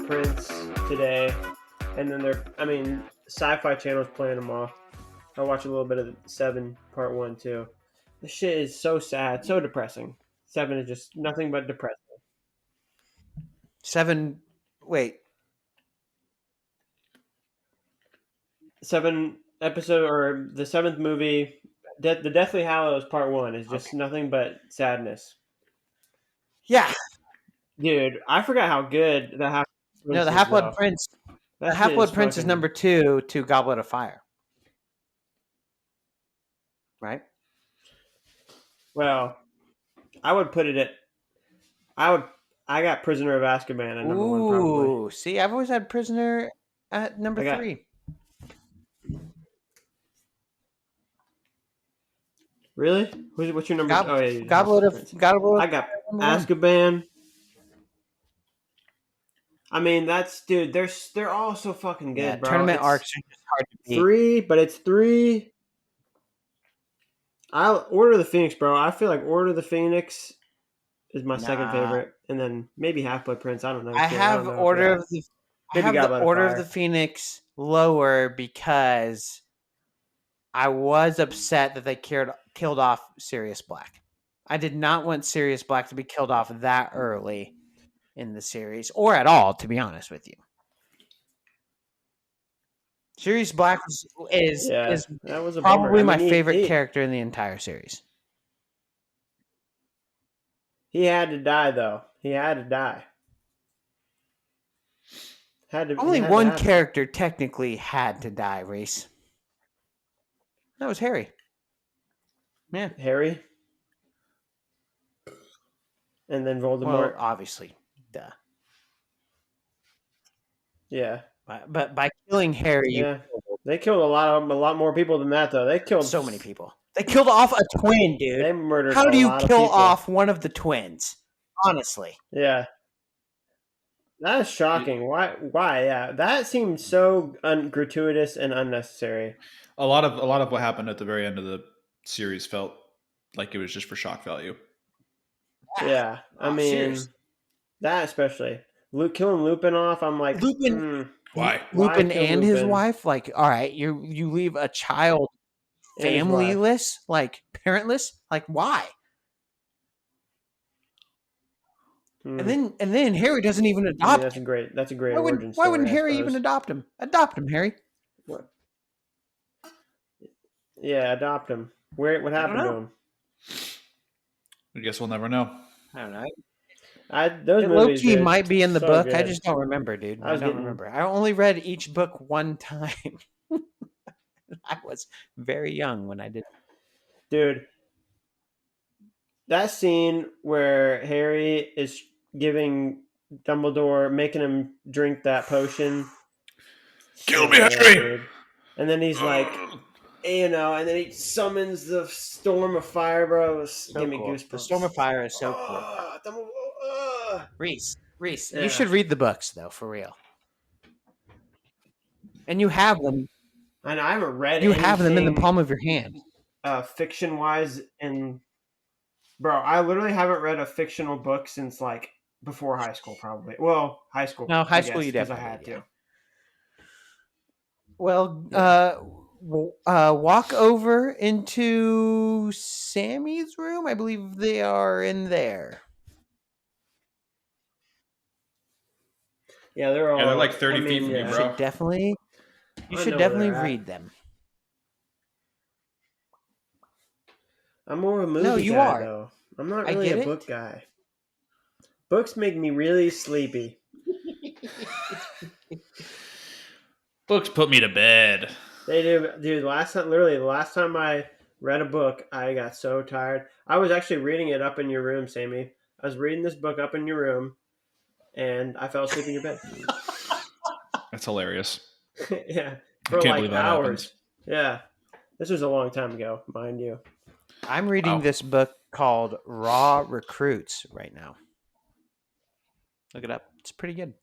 Prince today, and then Sci-Fi Channel's playing them all. I watched a little bit of Seven Part 1 too. This shit is so sad, so depressing. Seven is just nothing but depressing. 7. Wait. 7 episode or the 7th movie, the Deathly Hallows Part 1 is just nothing but sadness. Yeah. Dude, I forgot how good the Half. No, the Half-Blood Prince. The Half-Blood Prince is number 2 to Goblet of Fire. Right? Well, I would put it at. I got Prisoner of Azkaban at number 1 probably. Ooh, see, I've always had Prisoner at number 3. Really? What's your number? Goblet of I got Azkaban. I mean, they're all so fucking good, bro. Tournament arcs are just hard to beat. 3, but it's 3. Order of the Phoenix, bro. I feel like Order of the Phoenix is my second favorite, and then maybe Half-Blood Prince. I don't know. I have Order of the Phoenix lower because I was upset that they killed off Sirius Black. I did not want Sirius Black to be killed off that early in the series, or at all, to be honest with you. Sirius Black is probably my favorite character in the entire series. He had to die, though. He had to die. Only one character technically had to die, Reese. That was Harry. Yeah. Harry? And then Voldemort? Well, obviously. Duh. Yeah. But by killing Harry... Yeah. They killed a lot more people than that, though. They killed... So many people. They killed off a twin, dude. They murdered How do you kill off one of the twins? Honestly. Yeah. That is shocking. Why? Yeah. That seems so gratuitous and unnecessary. A lot of what happened at the very end of the series felt like it was just for shock value. Yeah. I mean, serious. That especially. Killing Lupin off, I'm like... Why? Lupin and his wife? Like, all right, you leave a child familyless, like parentless? Like, why? And then Harry doesn't even adopt. That's a great origin story. Why wouldn't Harry even adopt him? Adopt him, Harry. What? Yeah, adopt him. What happened to him? I guess we'll never know. I don't know. Those movies low-key might be in the book. Good. I just don't remember, dude. I don't remember. I only read each book one time. I was very young when I did. Dude, that scene where Harry is giving Dumbledore, making him drink that potion. Kill me, Harry! Dude. And then he's like, and then he summons the Storm of Fire, bro. Give me goosebumps. The Storm of Fire is so cool. Reese, you should read the books, though, for real. And you have them. And I haven't read You have them in the palm of your hand. Fiction-wise, and bro, I literally haven't read a fictional book since like before high school, probably. Well, high school. No, high school you definitely I had to. Well, walk over into Sammy's room. I believe they are in there. Yeah, they're all. Yeah, they're like 30 feet from me, bro. You should definitely read them. I'm more of a movie guy, though. I'm not really a book guy. Books make me really sleepy. Books put me to bed. They do, dude. The last time I read a book, I got so tired. I was actually reading it up in your room, Sammy. I was reading this book up in your room, and I fell asleep in your bed. That's hilarious. Yeah, for like hours. Yeah, this was a long time ago, mind you. I'm reading this book called Raw Recruits right now. Look it up. It's pretty good.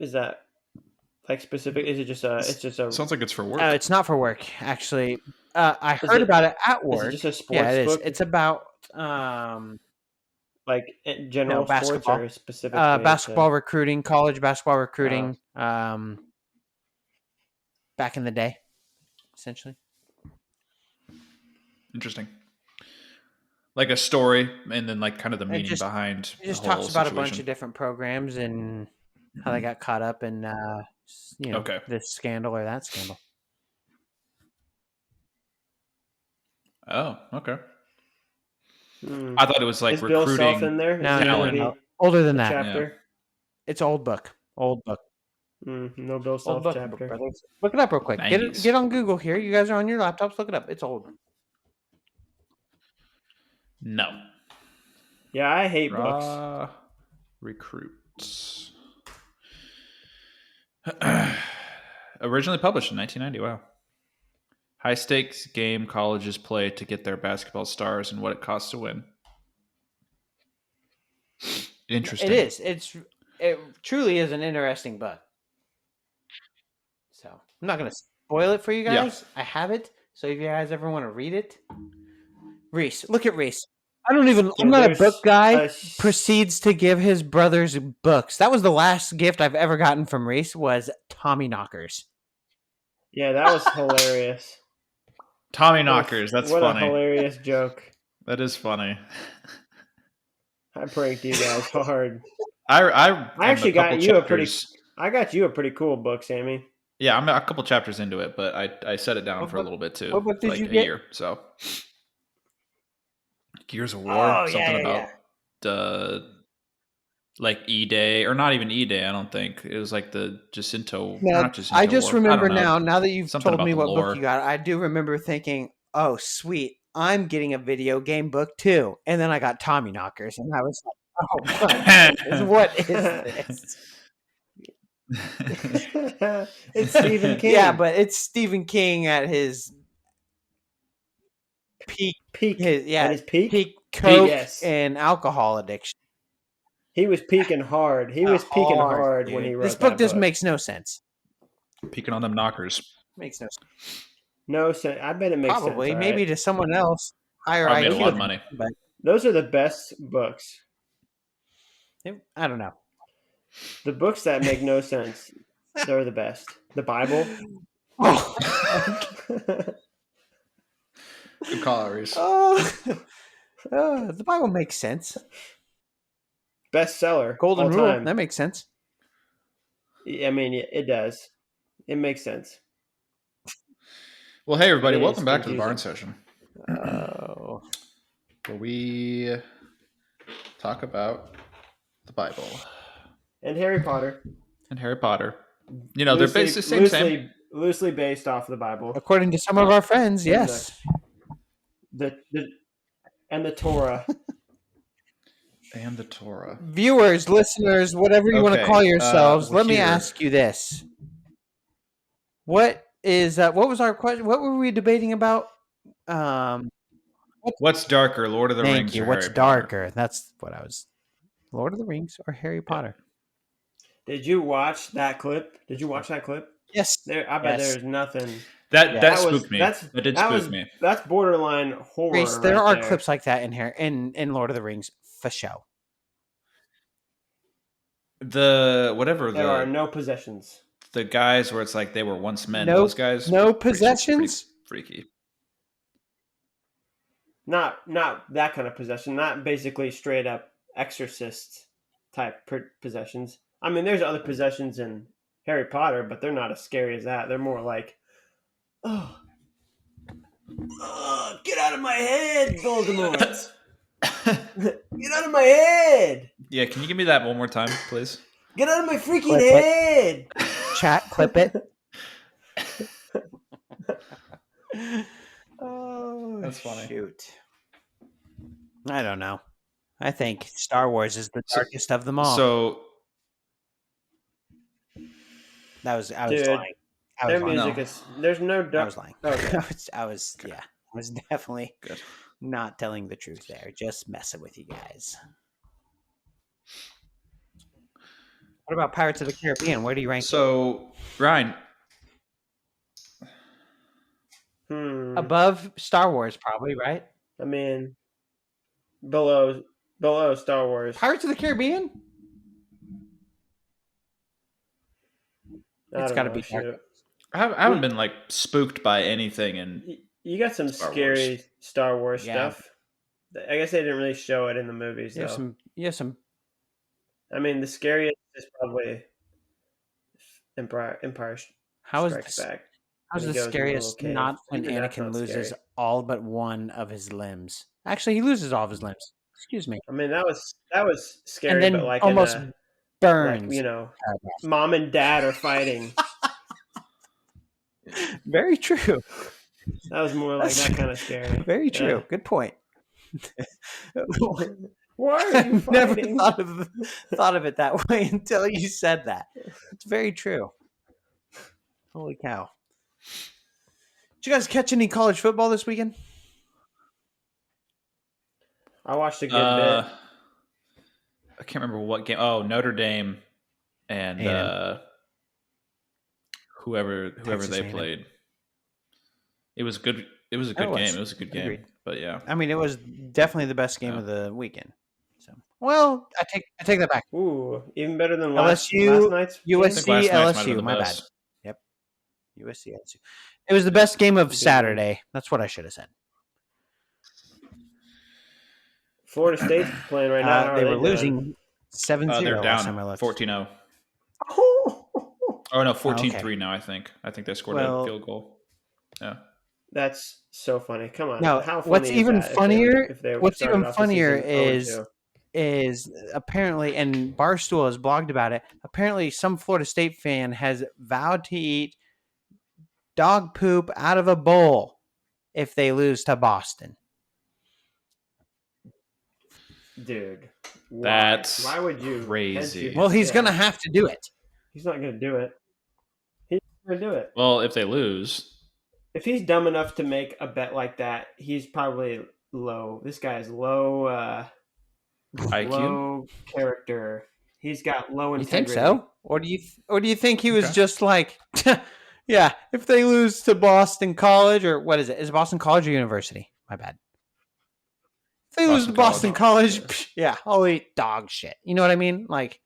Is that like specific? Is it just a? It's just a. Sounds like it's for work. It's not for work, actually. I heard about it at work. Is it just a sports book? It's about like general sports basketball. or specifically Basketball recruiting, college basketball recruiting. Back in the day, essentially. Interesting. Like a story, and then like kind of the meaning behind. It just the whole talks about situation. a bunch of different programs and how they got caught up in, this scandal or that scandal. Oh, okay. I thought it was like is recruiting. Bill Self in there? No. Older than that. Chapter. Yeah. It's old book. No Bill Self chapter. Look it up real quick. Get on Google here. You guys are on your laptops. Look it up. It's old. No. Yeah, I hate books. Recruits. Originally published in 1990. Wow. High stakes game colleges play to get their basketball stars and what it costs to win. Interesting. It is. It truly is an interesting book. So I'm not going to spoil it for you guys. Yeah. I have it. So if you guys ever want to read it, Reese, look at Reese. I'm not a book guy. Proceeds to give his brothers books. That was the last gift I've ever gotten from Reese was Tommy Knockers. Yeah, that was hilarious. Tommy Knockers. That's what funny. What a hilarious joke. That is funny. I pranked you guys hard. I actually got you I got you a pretty cool book, Sammy. Yeah, I'm a couple chapters into it, but I set it down for a little bit too. What book did you get? A year, so. Gears of War, about like E-Day, or not even E-Day, I don't think. It was like the Jacinto. Not Jacinto I just War. Remember now that you've told me what book you got, I do remember thinking, oh, sweet, I'm getting a video game book too. And then I got Tommy Knockers, and I was like, oh my goodness, what is this? It's Stephen King. Yeah, but it's Stephen King at his peak. At his peak? Peak coke and alcohol addiction. He was peaking hard. He was peaking hard when he wrote this book. Just makes no sense. Peaking on them knockers. Makes no sense. No sense. I bet it makes sense. Probably, maybe to someone else. Higher IQ. Made a lot of money. But those are the best books. I don't know. The books that make no sense, they're the best. The Bible. Good call, Reese. The Bible makes sense. Bestseller. Golden Rule. Time. That makes sense. I mean, it does. It makes sense. Well, hey, everybody. Welcome back to the Barn Session. Where we talk about the Bible. And Harry Potter. You know, they're basically same. Loosely based off the Bible. According to some of our friends, yes. And the Torah. And the Torah. Viewers, listeners, whatever you want to call yourselves, let me ask you this. What was our question? What were we debating about? What's darker, Lord of the Rings or Harry Potter? What's darker? That's what I was. Lord of the Rings or Harry Potter? Did you watch that clip? Yes. I bet there's nothing. That spooked me. That did spook me. That's borderline horror. Reese, there are clips like that in here in Lord of the Rings for show. There are no possessions. The guys where it's like they were once men. Those guys. No possessions. Pretty freaky. Not that kind of possession. Not basically straight up exorcist type possessions. I mean, there's other possessions in Harry Potter, but they're not as scary as that. They're more like, get out of my head, Voldemort. Get out of my head. Yeah, can you give me that one more time, please? Get out of my freaking head. Chat, clip it. That's funny. Shoot. I don't know. I think Star Wars is the darkest of them all. So I was lying. Their music is. There's no doubt. I was lying. Okay. I was definitely not telling the truth there. Just messing with you guys. What about Pirates of the Caribbean? Where do you rank? So, Ryne. Above Star Wars, probably, right? I mean, below Below Star Wars. Pirates of the Caribbean? It's got to be Dark. I haven't been like spooked by anything, and you got some scary Star Wars stuff. I guess they didn't really show it in the movies though. Some. I mean, the scariest is probably Empire Strikes Back. How's the scariest? Not when Anakin loses all but one of his limbs. Actually, he loses all of his limbs. Excuse me. I mean, that was scary, and then but like almost burns. Like, you know, mom and dad are fighting. Very true. That was more like that kind of scary. Very true. Yeah. Good point. Why are you fighting? Never thought of it that way until you said that. It's very true. Holy cow. Did you guys catch any college football this weekend? I watched a good bit. I can't remember what game. Oh, Notre Dame and whoever they played. It was good. It was a good game. It was a good game. Agreed. But yeah, I mean, it was definitely the best game of the weekend. So, well, I take that back. Ooh, even better than last night's USC LSU. My bad. Yep, USC LSU. It was the best game of Saturday. That's what I should have said. Florida State's playing right now. They were losing 7-0. They're down 14-0. Oh no, 14-3 now. I think they scored a field goal. Yeah, that's so funny. Come on. No, how funny what's even funnier? What's even funnier is apparently, and Barstool has blogged about it. Apparently, some Florida State fan has vowed to eat dog poop out of a bowl if they lose to Boston. Dude, why would you? Crazy. Well, he's gonna have to do it. He's not gonna do it. He's gonna do it. Well, if they lose, if he's dumb enough to make a bet like that, he's probably low. This guy's low. IQ? Low character. He's got low integrity. You think so? Or do you think he was just like, yeah? If they lose to Boston College, or what is it? Is it Boston College or University? My bad. If they lose to Boston College, yeah, I'll eat dog shit. You know what I mean? Like,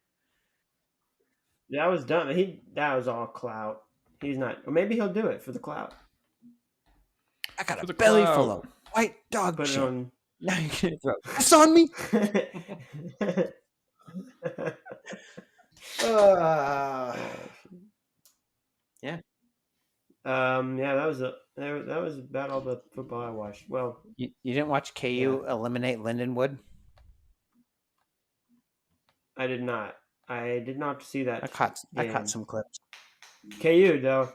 that was dumb. That was all clout. He's not. Or maybe he'll do it for the clout. I got a belly full of white dog shit. Now you're gonna throw this on me. Yeah. Yeah, that was about all the football I watched. Well, you didn't watch KU eliminate Lindenwood? I did not. I did not see that. I caught some clips. KU though.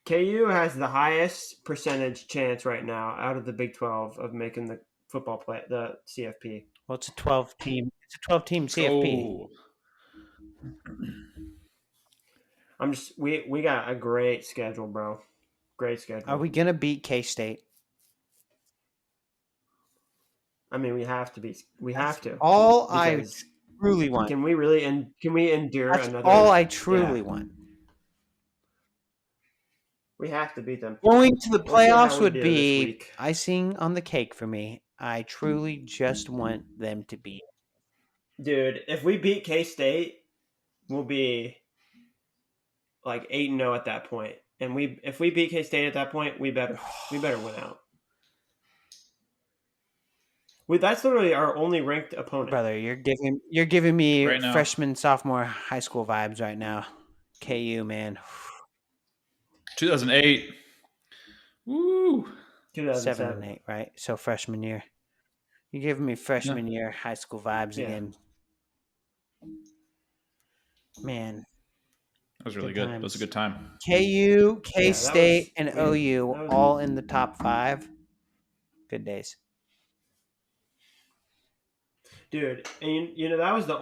KU has the highest percentage chance right now out of the Big 12 of making the football play, the CFP. Well, it's a 12-team. It's a 12-team CFP. Oh. We got a great schedule, bro. Great schedule. Are we gonna beat K-State? I mean, we have to. All I truly want. Can we endure another? All I truly want. We have to beat them. Going to the playoffs would be icing on the cake for me. I truly just want them to beat. Dude, if we beat K-State, we'll be like 8-0 at that point. And if we beat K-State at that point, we better win out. That's literally our only ranked opponent. Brother, you're giving me right freshman, sophomore high school vibes right now. KU, man. 2008. Woo. 7 and 8, right? So freshman year. You're giving me freshman year high school vibes again. Man. That was really good. That was a good time. KU, K-State, and OU all in the top 5. Good days. Dude, and you know that's the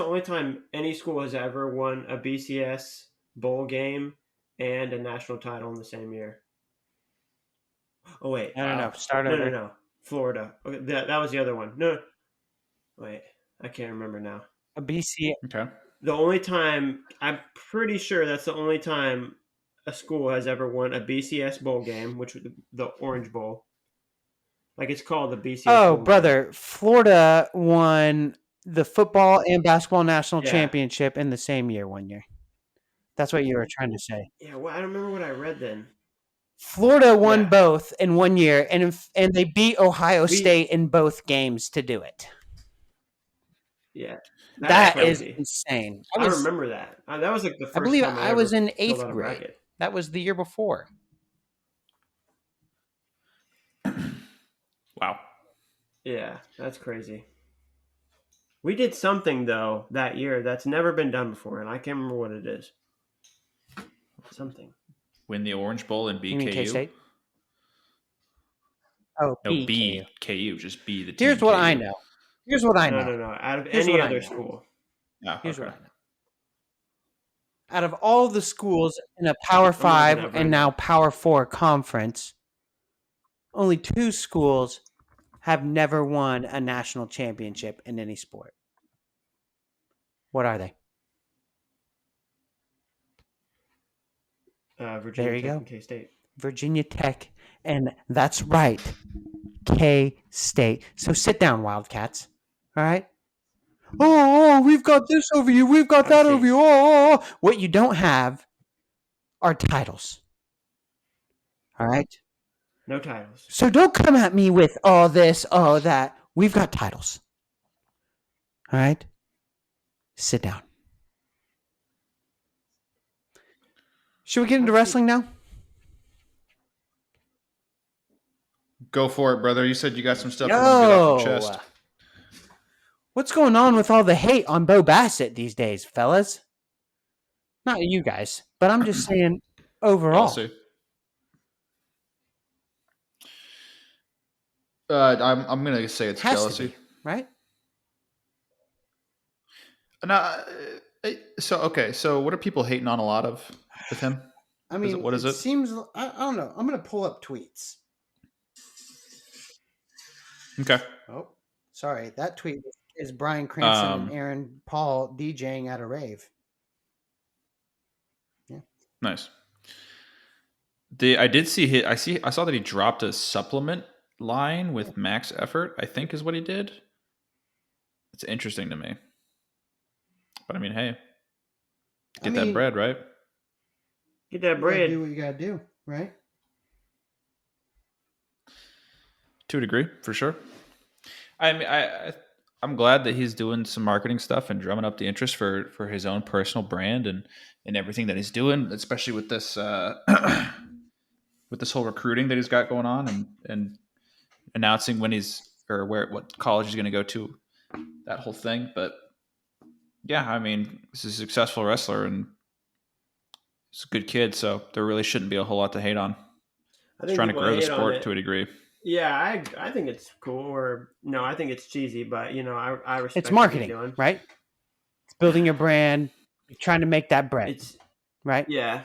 only time any school has ever won a BCS bowl game and a national title in the same year. Oh wait, no. Start over. No. Florida. Okay, that was the other one. No, wait, I can't remember now. A BCS. Okay. The only time, I'm pretty sure that's the only time a school has ever won a BCS bowl game, which was the Orange Bowl, Like it's called the BCS. Oh, brother, game. Florida won the football and basketball national championship in the same year 1 year. That's what you were trying to say. Yeah, well, I don't remember what I read then. Florida won both in 1 year, and they beat Ohio State in both games to do it. Yeah. That is insane. I remember that. That was like the first time I believe I was in 8th grade. That was the year before. Wow. Yeah, that's crazy. We did something, though, that year that's never been done before, and I can't remember what it is. Something. Win the Orange Bowl and beat KU? K-State? Oh, no, beat KU. Just be the team. Here's what I know. No. Out of any other school. Oh, Here's what I know. Out of all the schools in a Power 5 and now Power 4 conference, only 2 schools have never won a national championship in any sport. What are they? Virginia Tech and K-State. Virginia Tech, and that's right, K-State. So sit down, Wildcats. All right? Oh, we've got this over you. We've got that over you. Oh. What you don't have are titles. All right? No titles. So don't come at me with all this, all that. We've got titles. All right? Sit down. Should we get into wrestling now? Go for it, brother. You said you got some stuff you want to get off your chest. What's going on with all the hate on Bo Bassett these days, fellas? Not you guys, but I'm just saying overall. I'm going to say it's jealousy. Right? No, so what are people hating on a lot of with him? I mean, what is it? Seems, I don't know. I'm going to pull up tweets. Okay. Oh, sorry. That tweet is Brian Cranston and Aaron Paul DJing at a rave. Yeah. Nice. I saw that he dropped a supplement line with max effort, I think is what he did. It's interesting to me. But I mean, hey, that bread, right? Get that bread. Do what you got to do, right? To a degree, for sure. I mean, I'm glad that he's doing some marketing stuff and drumming up the interest for his own personal brand and everything that he's doing, especially with this with this whole recruiting that he's got going on and announcing when what college he's going to go to, that whole thing. But yeah, I mean, he's a successful wrestler and he's a good kid, so there really shouldn't be a whole lot to hate on. He's trying to grow the sport to a degree. Yeah, I think it's cool. Or no, I think it's cheesy, but I respect. It's marketing, what he's doing. Right? It's building your brand. You're trying to make that bread. It's right. Yeah.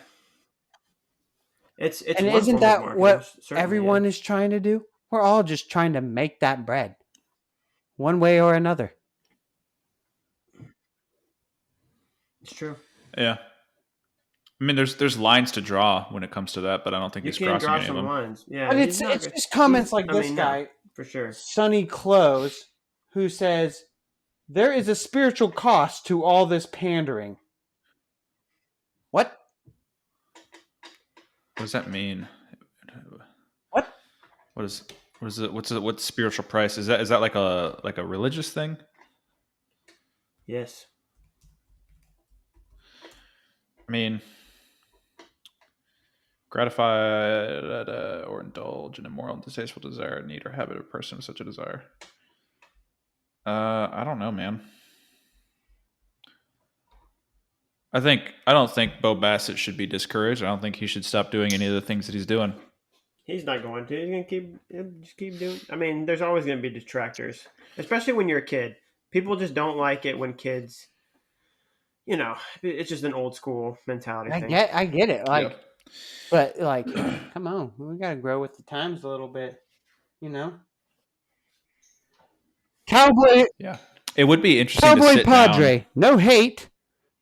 It's and isn't that what everyone is trying to do? We're all just trying to make that bread, one way or another. It's true. Yeah. I mean, there's lines to draw when it comes to that, but I don't think he's crossing any of them. Lines. Yeah, but it's just comments like this guy, for sure, Sonny Close, who says there is a spiritual cost to all this pandering. What? What does that mean? What? What's spiritual price? Is that like a religious thing? Yes. I mean, gratify or indulge in immoral and distasteful desire, need, or habit of a person with such a desire. I don't know, man. I don't think Bo Bassett should be discouraged. I don't think he should stop doing any of the things that he's doing. He's not going to. He's going to keep doing. I mean, there's always going to be detractors, especially when you're a kid. People just don't like it when kids. It's just an old school mentality thing. I get it. But come on, we got to grow with the times a little bit, Cowboy. Yeah, it would be interesting. Cowboy to sit Padre, down. No hate.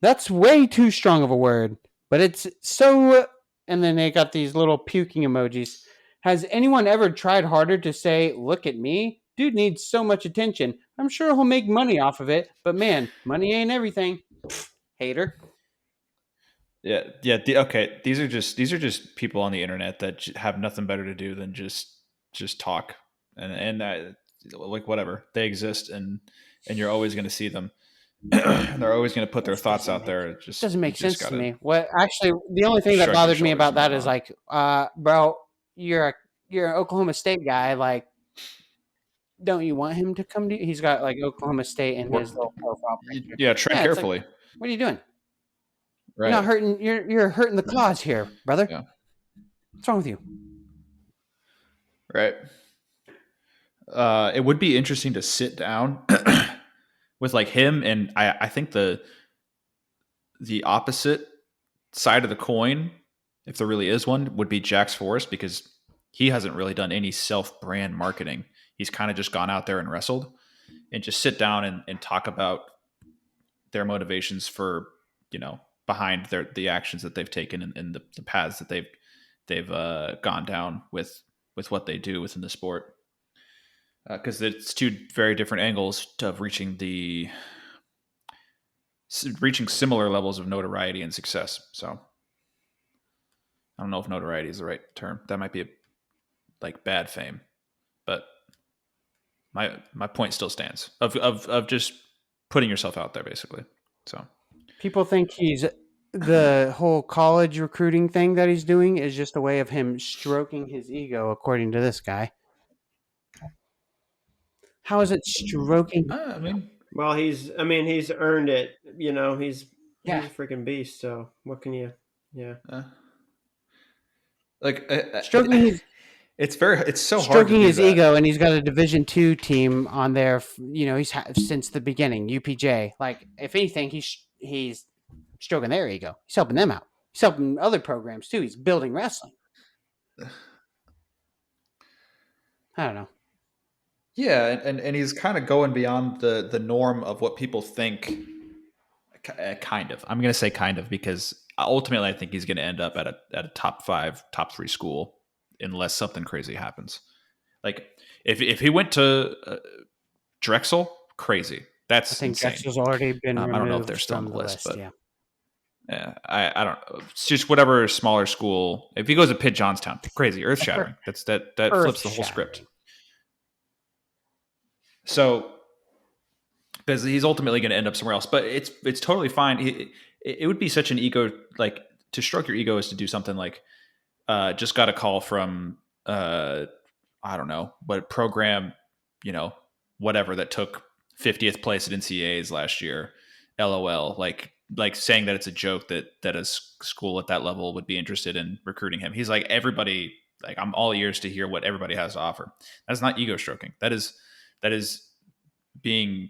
That's way too strong of a word, but it's so. And then they got these little puking emojis. Has anyone ever tried harder to say, look at me? Dude needs so much attention. I'm sure he'll make money off of it, but man, money ain't everything. Hater. Yeah. Okay. These are just people on the internet that have nothing better to do than just talk and like whatever, they exist, and you're always going to see them. They're always going to put their thoughts out there. It just doesn't make sense to me. What actually, the only thing that bothered me about that is like, bro, you're an Oklahoma State guy. Like, don't you want him to come to you? He's got like Oklahoma State in his little profile picture. Yeah, tread carefully. Like, what are you doing? Right. You're not hurting. You're hurting the cause here, brother. Yeah. What's wrong with you? Right. It would be interesting to sit down with like him, and I think the opposite side of the coin, if there really is one, would be Jack's Forest, because he hasn't really done any self-brand marketing. He's kind of just gone out there and wrestled, and just sit down and talk about their motivations for, behind the actions that they've taken and the paths that they've gone down with what they do within the sport. Because it's two very different angles of reaching similar levels of notoriety and success. So I don't know if notoriety is the right term. That might be like bad fame, but my point still stands of just putting yourself out there, basically. So people think the whole college recruiting thing that he's doing is just a way of him stroking his ego, according to this guy. How is it stroking? He's earned it. He's a freaking beast. So what can you? Yeah. Stroking his. It's so hard. Stroking his ego, and he's got a Division II team on there. He's since the beginning. UPJ. Like, if anything, he's stroking their ego. He's helping them out. He's helping other programs too. He's building wrestling. I don't know. Yeah, and he's kind of going beyond the norm of what people think. Kind of. I'm going to say kind of, because ultimately I think he's going to end up at a top 5, top 3 school unless something crazy happens. Like if he went to Drexel, crazy. That's I think insane. Drexel's already been removed. I don't know if they're still on the list, but yeah. Yeah, I don't know. It's just whatever smaller school. If he goes to Pitt Johnstown, crazy, earth shattering. That flips the whole script. So, because he's ultimately going to end up somewhere else, but it's totally fine. It would be such an ego, like, to stroke your ego is to do something like, just got a call from I don't know what program, whatever, that took 50th place at NCAAs last year. LOL, like saying that it's a joke that a school at that level would be interested in recruiting him. He's like, everybody, like, I'm all ears to hear what everybody has to offer. That's not ego stroking. That is being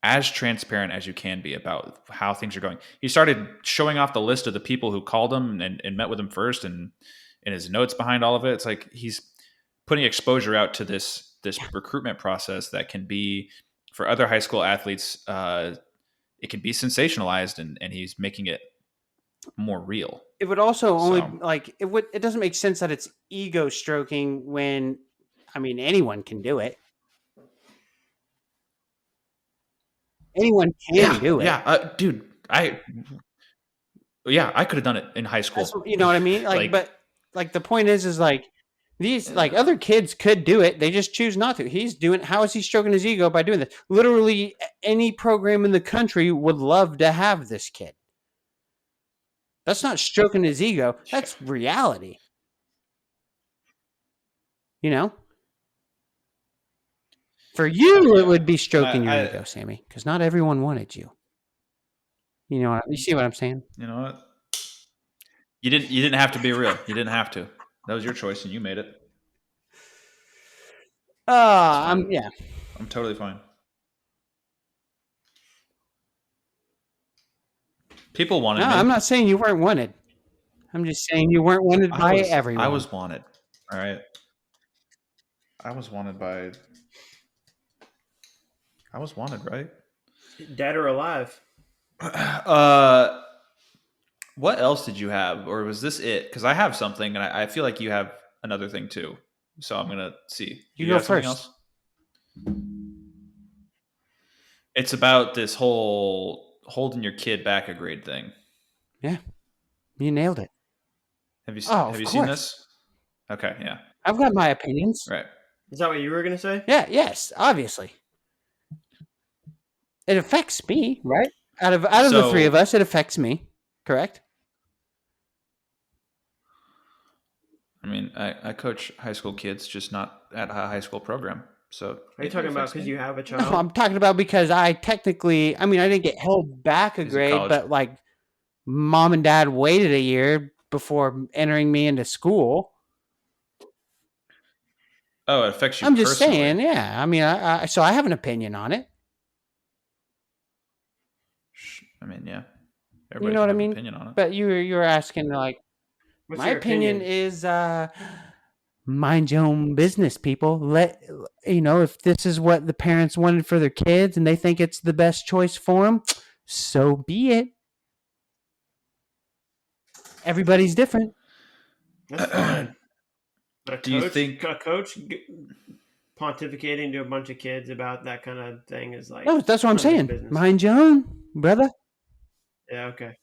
as transparent as you can be about how things are going. He started showing off the list of the people who called him and met with him first, and his notes behind all of it. It's like he's putting exposure out to this recruitment process that can be, for other high school athletes, it can be sensationalized, and he's making it more real. It would also it doesn't make sense that it's ego stroking when, anyone can do it. Anyone can do it. Yeah, dude, I could have done it in high school. You know what I mean? But the point is like, these other kids could do it. They just choose not to. He's doing. How is he stroking his ego by doing this? Literally, any program in the country would love to have this kid. That's not stroking his ego. That's reality. For you, it would be stroking your ego, Sammy, because not everyone wanted you. You see what I'm saying? You know what? You didn't have to be real. You didn't have to. That was your choice, and you made it. I'm totally fine. People wanted me. I'm not saying you weren't wanted. I'm just saying you weren't wanted by everyone. I was wanted. All right. I was wanted, right? Dead or alive? What else did you have, or was this it? Because I have something, and I feel like you have another thing too. So I'm gonna see. You go got something first. Else? It's about this whole holding your kid back a grade thing. Yeah, you nailed it. Have you seen this? Okay, yeah. I've got my opinions. Right. Is that what you were gonna say? Yeah, yes, obviously. It affects me, right? Out of the three of us, it affects me. Correct? I mean, I coach high school kids, just not at a high school program. So are you talking about because you have a child? No, I'm talking about because I technically, I didn't get held back a grade, but like mom and dad waited a year before entering me into school. Oh, it affects you. I'm just saying, yeah. So I have an opinion on it. Yeah. You know what I mean? Opinion on it. But you were asking like, what's my opinion is mind your own business, people. If this is what the parents wanted for their kids and they think it's the best choice for them, so be it. Everybody's different. That's fine. But do you think a coach pontificating to a bunch of kids about that kind of thing is like... No, that's what I'm saying. Business. Mind your own, brother. Yeah, okay.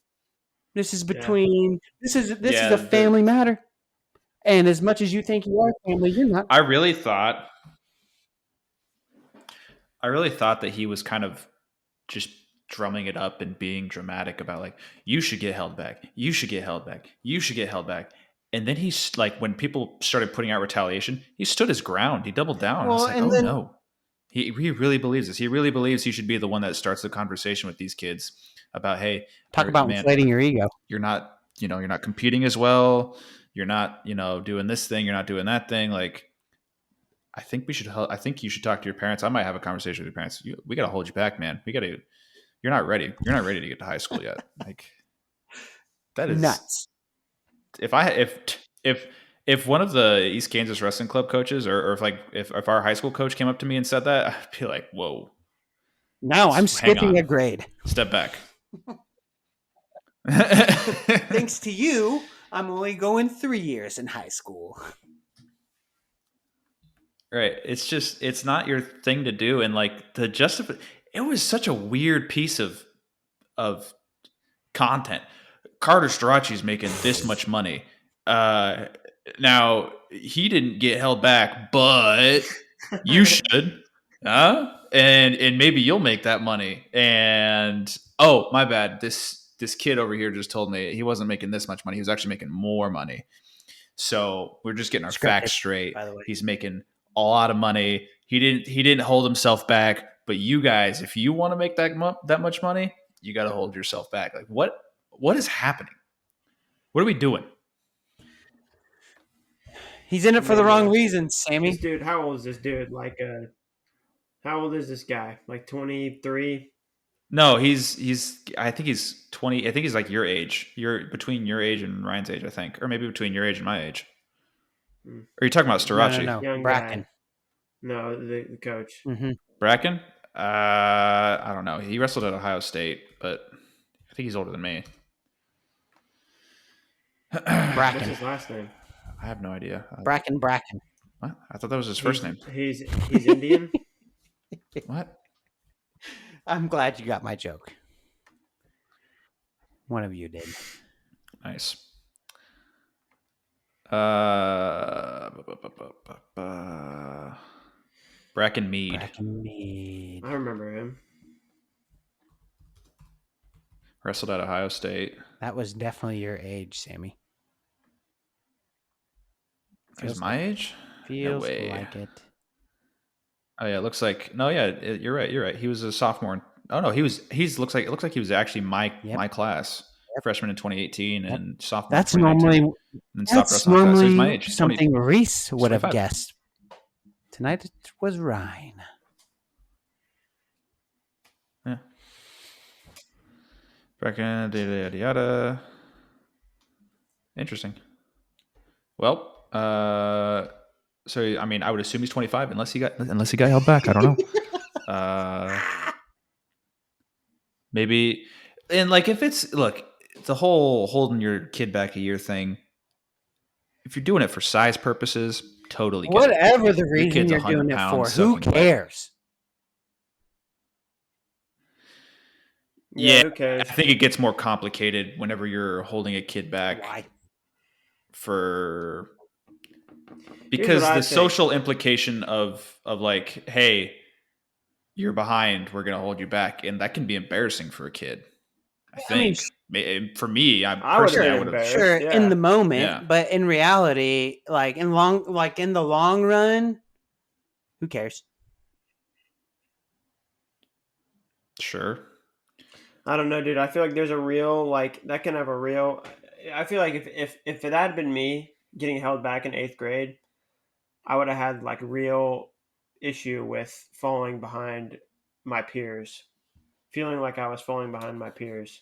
This is between... Yeah. This is a family matter. And as much as you think you are family, you're not. I really thought that he was kind of just drumming it up and being dramatic about like, you should get held back. You should get held back. You should get held back. And then he's like, when people started putting out retaliation, he stood his ground. He doubled down. Well, I was like, no. He really believes this. He really believes he should be the one that starts the conversation with these kids about, hey, talk about inflating your ego. You're not competing as well. You're not, doing this thing. You're not doing that thing. Like, I think you should talk to your parents. I might have a conversation with your parents. We got to hold you back, man. You're not ready. You're not ready to get to high school yet. Like, that is nuts. If one of the East Kansas Wrestling Club coaches, or if our high school coach came up to me and said that, I'd be like, whoa. No, I'm skipping a grade. Step back. Thanks to you, I'm only going 3 years in high school. Right. It's not your thing to do. And like it was such a weird piece of content. Carter Strachey's making this much money. Now he didn't get held back, but you should. And maybe you'll make that money. And oh, my bad. This kid over here just told me he wasn't making this much money. He was actually making more money. So we're just getting our facts straight. By the way. He's making a lot of money. He didn't hold himself back. But you guys, if you want to make that much money, you got to hold yourself back. Like what is happening? What are we doing? He's in it for the wrong reasons, Sammy. This dude, how old is this dude? Like, how old is this guy? Like 23? No, he's. I think he's 20. I think he's like your age. You're between your age and Ryan's age, I think, or maybe between your age and my age. Are you talking about Strachey? No. Bracken. Guy. No, the coach. Mm-hmm. Bracken? I don't know. He wrestled at Ohio State, but I think he's older than me. Bracken. What's his last name? I have no idea. Bracken. What? I thought that was his first name. He's Indian? What? I'm glad you got my joke. One of you did. Nice. Bracken Mead. I remember him. Wrestled at Ohio State. That was definitely your age, Sammy. Is my age? Feels like it. Oh yeah, it looks like you're right. He was a sophomore. Oh no, it looks like he was actually my class. Freshman in 2018 and sophomore. That's normally my age. Something Reese would have guessed. Tonight it was Ryne. Yeah. Bracken, yada yada. Interesting. Well, so I mean, I would assume he's 25, unless he got held back. I don't know. Maybe, and like if it's the whole holding your kid back a year thing. If you're doing it for size purposes, totally get whatever it. the reason you're doing it for. Pounds, Who cares? Yeah, who cares? I think it gets more complicated whenever you're holding a kid back. Why? Because the social implication of like, hey, you're behind, we're going to hold you back, and that can be embarrassing for a kid. I think for me, I would have sure in the moment, but in reality, like in the long run, who cares? Sure. I don't know, dude. I feel like there's a real that can have a real. I feel like if that had been me getting held back in 8th grade, I would have had like a real issue with falling behind my peers, feeling like I was falling behind my peers.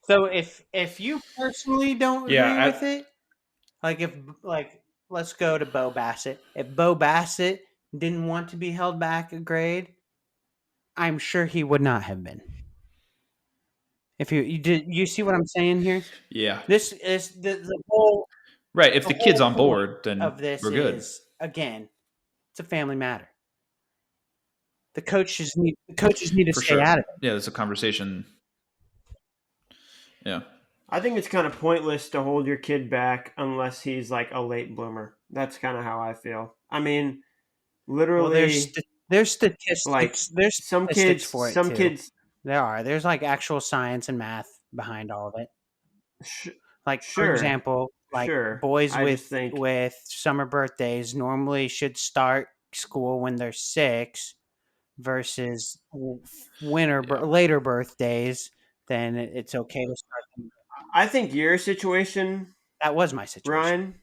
So if you personally don't agree with it, let's go to Bo Bassett. If Bo Bassett didn't want to be held back a grade, I'm sure he would not have been. If you see what I'm saying here? Yeah. This is the whole right. If the kid's on board, then of this we're good. Is again, it's a family matter. The coaches need to stay out of it. Yeah, there's a conversation. Yeah. I think it's kind of pointless to hold your kid back unless he's like a late bloomer. That's kind of how I feel. I mean, literally, there's statistics. Like there's some statistics kids, for it some too. kids. There's like actual science and math behind all of it. For example, boys with summer birthdays normally should start school when they're 6, versus later birthdays. Then it's okay to start them. I think your situation. That was my situation, Ryne.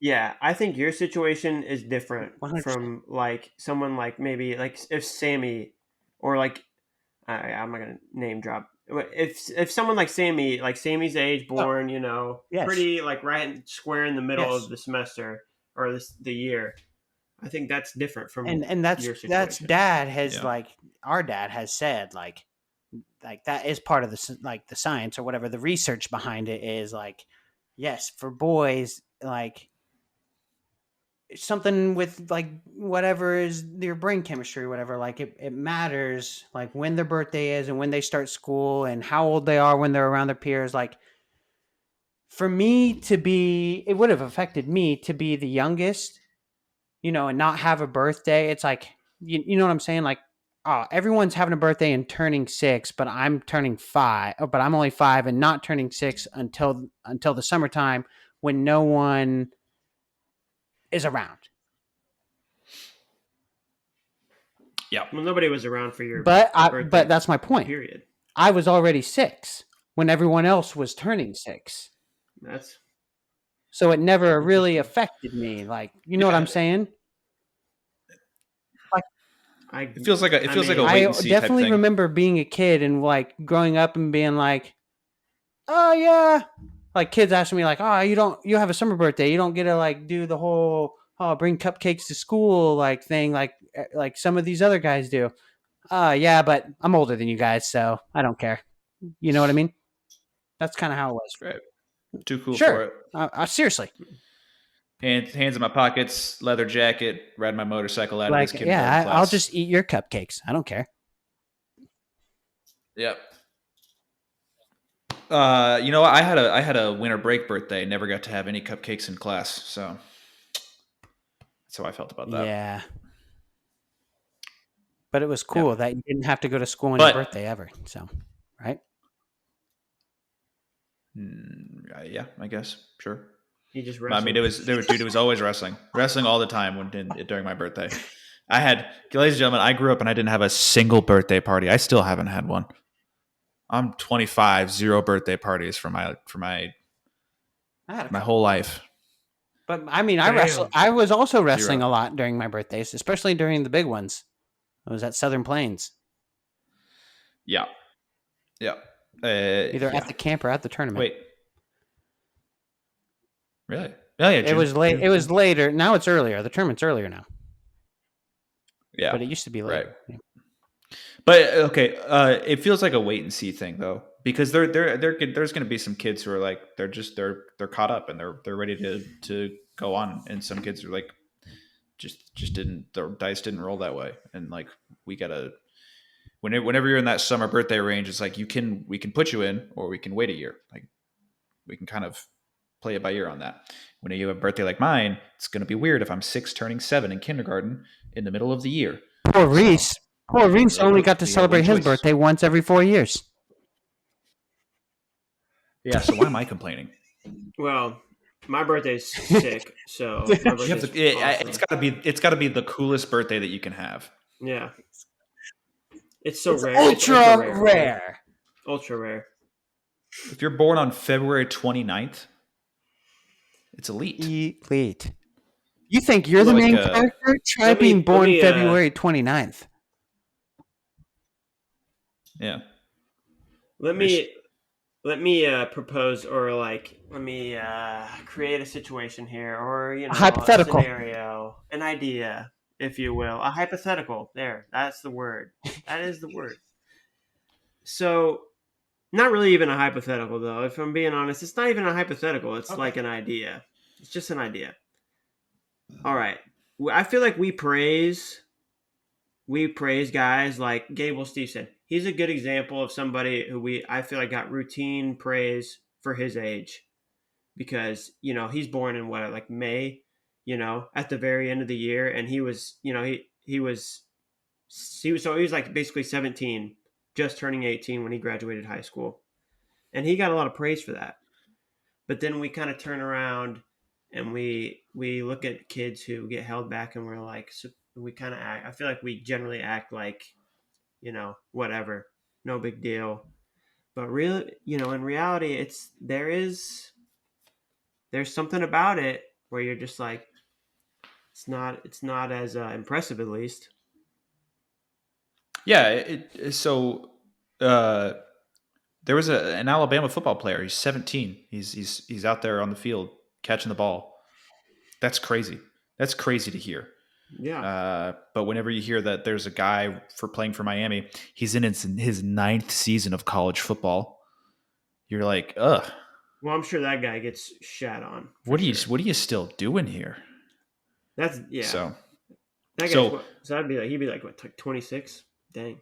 Yeah, I think your situation is different 100%. From like someone like maybe like if Sammy or like I'm not gonna name drop. If someone like Sammy's age, born, pretty like right square in the middle of the semester or the year, I think that's different from and that's your situation. that's dad has our dad has said like that is part of the science or whatever the research behind it is yes, for boys something with whatever is their brain chemistry or whatever, it matters when their birthday is and when they start school and how old they are when they're around their peers. For me to be, it would have affected me to be the youngest, and not have a birthday. It's you know what I'm saying? Everyone's having a birthday and turning 6, but I'm turning 5, but I'm only 5 and not turning 6 until the summertime when no one is around. Yeah. Well, nobody was around for your but that's my point. Period. I was already 6 when everyone else was turning 6. So it never really affected me. You know what I'm saying? It feels like a wait and see type thing. I definitely remember being a kid and growing up and being oh yeah, kids asking me you have a summer birthday, you don't get to do the whole bring cupcakes to school thing like some of these other guys do. Yeah, but I'm older than you guys, so I don't care. You know what I mean? That's kind of how it was. Right. Too cool for it. Seriously. Hands in my pockets, leather jacket, ride my motorcycle out of this kindergarten class. I'll just eat your cupcakes. I don't care. Yep. I had a winter break birthday. Never got to have any cupcakes in class, so that's how I felt about that. Yeah. But it was cool that you didn't have to go to school on your birthday ever. So, right? Yeah, I guess. Sure. He just wrestled. I mean, it was always wrestling all the time during my birthday. Ladies and gentlemen, I grew up and I didn't have a single birthday party. I still haven't had one. I'm 25, 0 birthday parties for my whole life. But I mean, I was also wrestling 0. A lot during my birthdays, especially during the big ones. I was at Southern Plains. Yeah. Either at the camp or at the tournament. Wait. Really? Oh, yeah. It was late. It was later. Now it's earlier. The tournament's earlier now. Yeah. But it used to be later. Right. Yeah. But okay, it feels like a wait and see thing though, because there's going to be some kids who are they're caught up and they're ready to go on, and some kids are like just didn't, the dice didn't roll that way, and like we gotta, whenever you're in that summer birthday range, it's like we can put you in, or we can wait a year. Like we can kind of play it by ear on that. When you have a birthday like mine, it's going to be weird if I'm 6 turning 7 in kindergarten in the middle of the year. Poor Reese. Poor Reese only got to celebrate his birthday once every 4 years. Yeah, so why am I complaining? Well, my birthday's sick, so my birthday's awesome. It's got to be the coolest birthday that you can have. Yeah, it's so rare. Ultra rare. Ultra rare. If you're born on February 29th, it's elite. Elite. You think you're the main character? Try being born February 29th. Yeah. Let me propose, or like, let me create a situation here, or a hypothetical scenario, an idea, if you will, a hypothetical. There, that's the word. That is the word. So, not really even a hypothetical, though. If I'm being honest, it's not even a hypothetical. It's like an idea. It's just an idea. All right. I feel like we praise guys like Gable Steveson. He's a good example of somebody who I feel like got routine praise for his age, because he's born in like May, at the very end of the year, and he was like basically 17, just turning 18 when he graduated high school, and he got a lot of praise for that. But then we kind of turn around and we look at kids who get held back, and we're like, we kind of act. I feel like we generally act like, whatever, no big deal. But really, in reality, there's something about it where you're just like, it's not as impressive, at least. Yeah. There was an Alabama football player. He's 17. He's out there on the field catching the ball. That's crazy. That's crazy to hear. Yeah. But whenever you hear that there's a guy playing for Miami, he's in his 9th season of college football, you're like, ugh. Well, I'm sure that guy gets shat on. What are you still doing here? That's yeah. So that guy's so that'd be like, he'd be like, what, 26? Dang.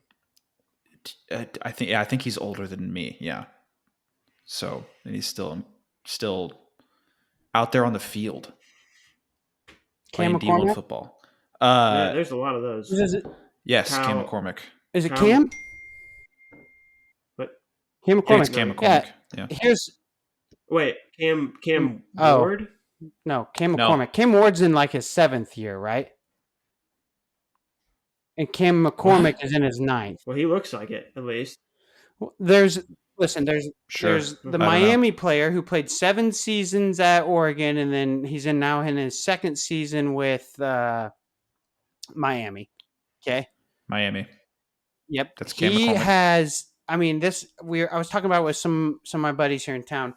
I think he's older than me. Yeah. So, and he's still out there on the field playing D1 football. Yeah, there's a lot of those. Yes, Cam McCormick. Is it Cam? What? Cam McCormick. It's Cam McCormick. Yeah. Cam Ward? No, Cam McCormick. No. Cam Ward's in like his 7th year, right? And Cam McCormick is in his 9th. Well, he looks like it, at least. There's the Miami player who played 7 seasons at Oregon, and then he's now in his 2nd season with Miami. Okay. Miami. Yep. That's Cam he McCormick. has. I mean, I was talking about it with some of my buddies here in town.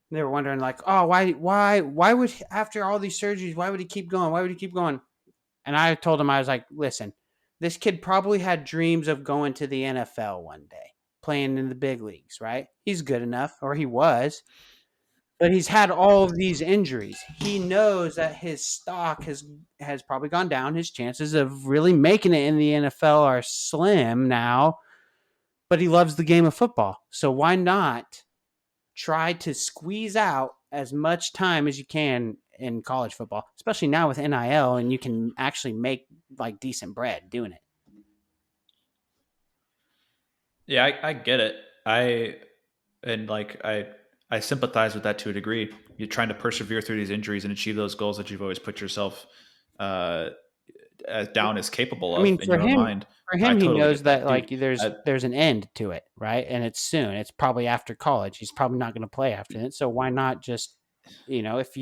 They were wondering, like, oh, why would, after all these surgeries, why would he keep going? Why would he keep going? And I told him, I was like, listen, this kid probably had dreams of going to the NFL one day, playing in the big leagues, right? He's good enough, or he was, but he's had all of these injuries. He knows that his stock has probably gone down. His chances of really making it in the NFL are slim now, but he loves the game of football. So why not try to squeeze out as much time as you can in college football, especially now with NIL, and you can actually make like decent bread doing it. Yeah, I get it. I sympathize with that to a degree. You're trying to persevere through these injuries and achieve those goals that you've always put yourself down as capable of in your own mind. For him, he knows that there's an end to it, right? And it's soon. It's probably after college. He's probably not going to play after it. So why not just, if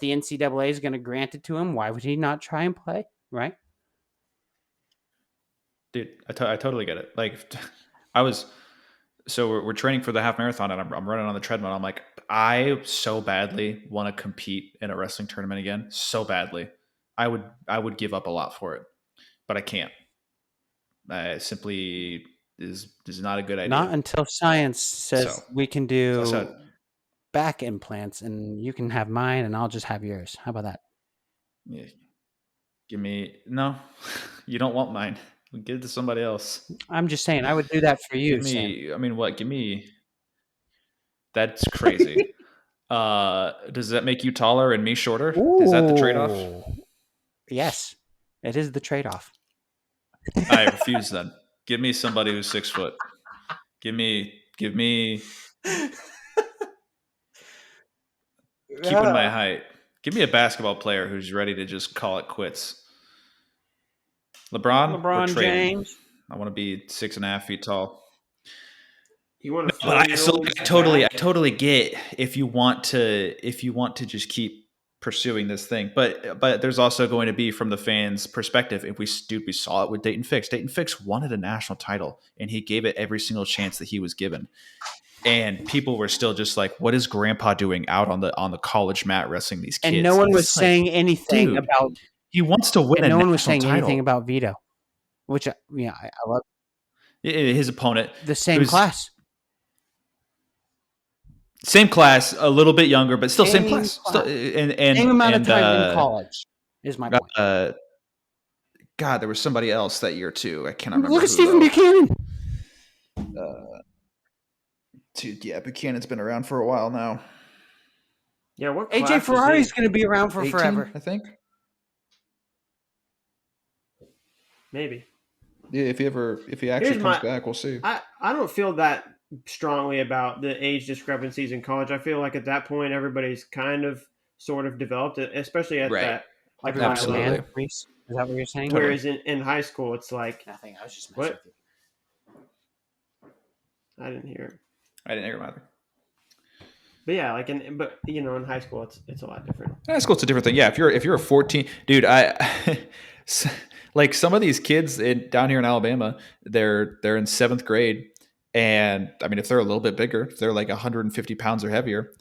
the NCAA is going to grant it to him, why would he not try and play, right? Dude, I totally get it. Like, we're training for the half marathon, and I'm running on the treadmill. I'm like, I so badly want to compete in a wrestling tournament again, so badly. I would give up a lot for it, but I can't. Simply is not a good idea. Not until science says we can do back implants, and you can have mine, and I'll just have yours. How about that? Yeah. Give me no. You don't want mine. Give it to somebody else. I'm just saying, I would do that for you. Give me. Sam. I mean, what? Give me. That's crazy. Does that make you taller and me shorter? Ooh. Is that the trade-off? Yes, it is the trade-off. I refuse. Then give me somebody who's 6 foot. Give me. Keeping my height. Give me a basketball player who's ready to just call it quits. LeBron James. I want to be 6.5 feet tall. You want to? But I totally get if you want to just keep pursuing this thing. But there's also going to be from the fans' perspective. If we saw it with Dayton Fix. Dayton Fix wanted a national title, and he gave it every single chance that he was given. And people were still just like, "What is Grandpa doing out on the college mat wrestling these kids?" And no one was saying anything about. He wants to win. And no one was saying anything about Vito, which I love. His opponent, the same class. Same class, a little bit younger, but still same class. And same amount of time in college is my point. God, there was somebody else that year too. I can't remember. Look at Stephen Buchanan. Dude, yeah, Buchanan's been around for a while now. Yeah, what? AJ Ferrari's going to be around for 18, forever, I think. Maybe. Yeah, if he actually comes back, we'll see. I don't feel that strongly about the age discrepancies in college. I feel like at that point everybody's kind of sort of developed, especially at that like absolutely. Reese, is that what you're saying? Whereas in high school it's like nothing. I was just messing with you. I didn't hear it. I didn't hear him either. But yeah, like in high school it's a lot different. High school it's a different thing. Yeah, if you're a 14, dude, like some of these kids down here in Alabama, they're in 7th grade. And I mean, if they're a little bit bigger, if they're like 150 pounds or heavier,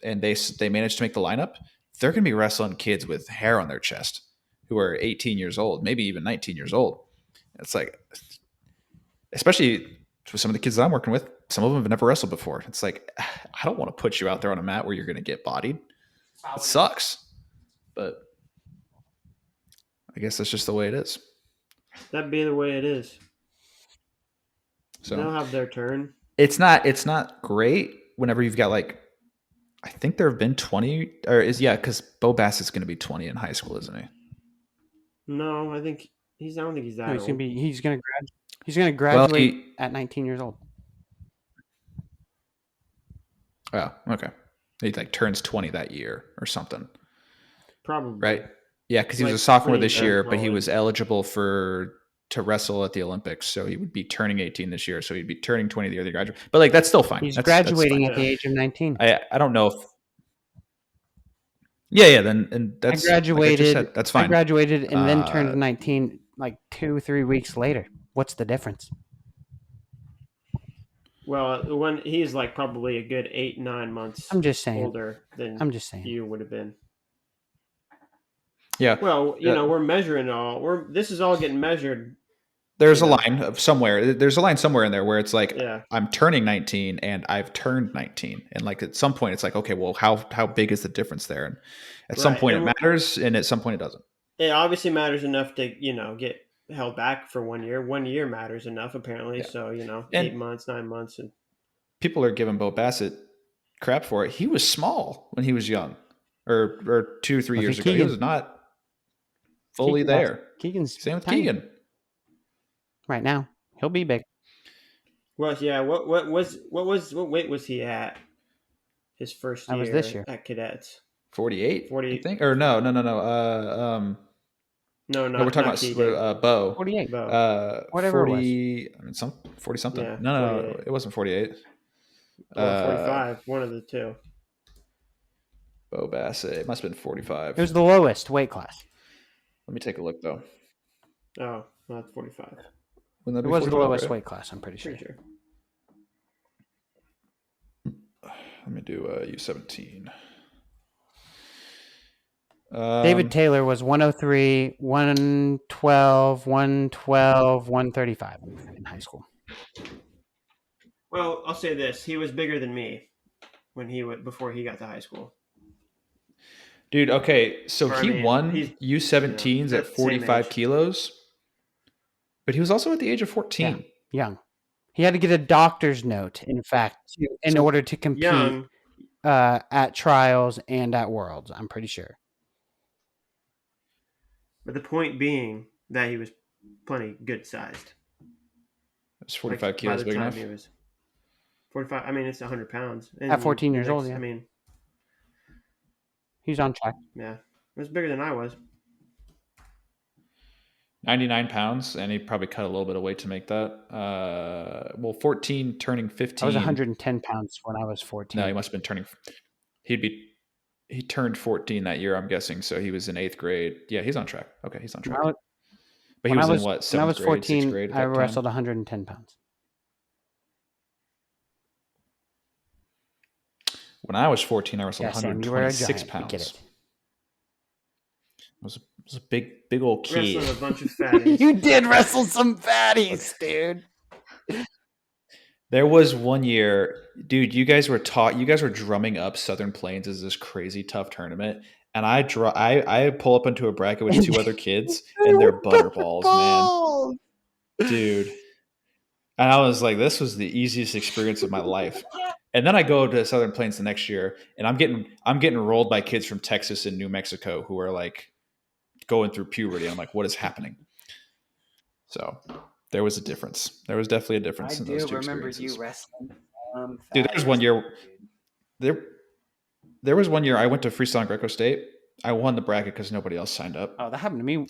and they manage to make the lineup, they're going to be wrestling kids with hair on their chest who are 18 years old, maybe even 19 years old. It's like, especially with some of the kids that I'm working with, some of them have never wrestled before. It's like, I don't want to put you out there on a mat where you're going to get bodied. It sucks. But I guess that's just the way it is. That'd be the way it is. So they'll have their turn. It's not great whenever you've got like, I think there have been 20 because Bo Bassett's going to be 20 in high school, isn't he? No, I don't think he's that old. He's going to graduate at 19 years old. Oh, okay. He like turns 20 that year or something. Probably. Right? Yeah, because he was a sophomore this year, but he was eligible to wrestle at the Olympics, so he would be turning 18 this year, so he'd be turning 20 the year they graduate. But like that's still fine. He's graduating at the age of 19. I don't know if. Yeah. Then that's I graduated. Like I said, that's fine. I graduated and then turned 19 like 2-3 weeks later. What's the difference? Well, when he's like probably a good 8-9 months. I'm just saying older than you would have been. Yeah. Well, we're measuring this is all getting measured. There's a line of somewhere. There's a line somewhere in there where it's like, yeah. I'm turning 19 and I've turned 19. And like at some point it's like, okay, well, how big is the difference there? And at some point it matters. And at some point it doesn't. It obviously matters enough to, get held back for 1 year. 1 year matters enough apparently. Yeah. So, 8 months, 9 months. And people are giving Bo Bassett crap for it. He was small when he was young or 2 or 3 years ago. He was not fully there. Same with Keegan. Right now, he'll be big. Well, yeah. What weight was he at his first year? Was this year at cadets? 48, I think. Or no. No, we're talking about Bo. 48. Whatever 40, it was. 40 something. Yeah, no, it wasn't 48. 45. One of the two. Bo Bassett. It must have been 45. It was the lowest weight class. Let me take a look though. Oh, not 45. It was the lowest weight class, I'm pretty sure. Let me do U17. David Taylor was 103, 112, 135 in high school. Well, I'll say this. He was bigger than me. before he got to high school. Dude, okay, so he won U17s at 45 kilos, but he was also at the age of 14. Yeah, young. He had to get a doctor's note, in fact, in order to compete at trials and at Worlds, I'm pretty sure. But the point being that he was plenty good sized. It was 45 kilos big enough? He was 45. I mean, it's 100 pounds. At 14 years old, yeah. I mean, he's on track. Yeah. It was bigger than I was. 99 pounds, and he probably cut a little bit of weight to make that. 14 turning 15. I was 110 pounds when I was 14. No, he must have been turning. He turned 14 that year, I'm guessing. So he was in 8th grade. Yeah, he's on track. Okay, he's on track. But he was in what? 7th when I was 14, grade, 6th grade I wrestled 110 pounds. When I was 14, I wrestled 126 pounds. Get it. I was a big old kid. Wrestling a bunch of fatties. You did wrestle some fatties, dude. There was one year, dude. You guys were drumming up Southern Plains as this crazy tough tournament, and I pull up into a bracket with 2 other kids, and they're butterballs, man, dude. And I was like, this was the easiest experience of my life. And then I go to Southern Plains the next year, and I'm getting rolled by kids from Texas and New Mexico who are like going through puberty. I'm like, what is happening? So there was a difference. There was definitely a difference in those two experiences. I do remember you wrestling. Dude, there was one year. There was one year I went to Freestyle and Greco State. I won the bracket because nobody else signed up. Oh, that happened to me.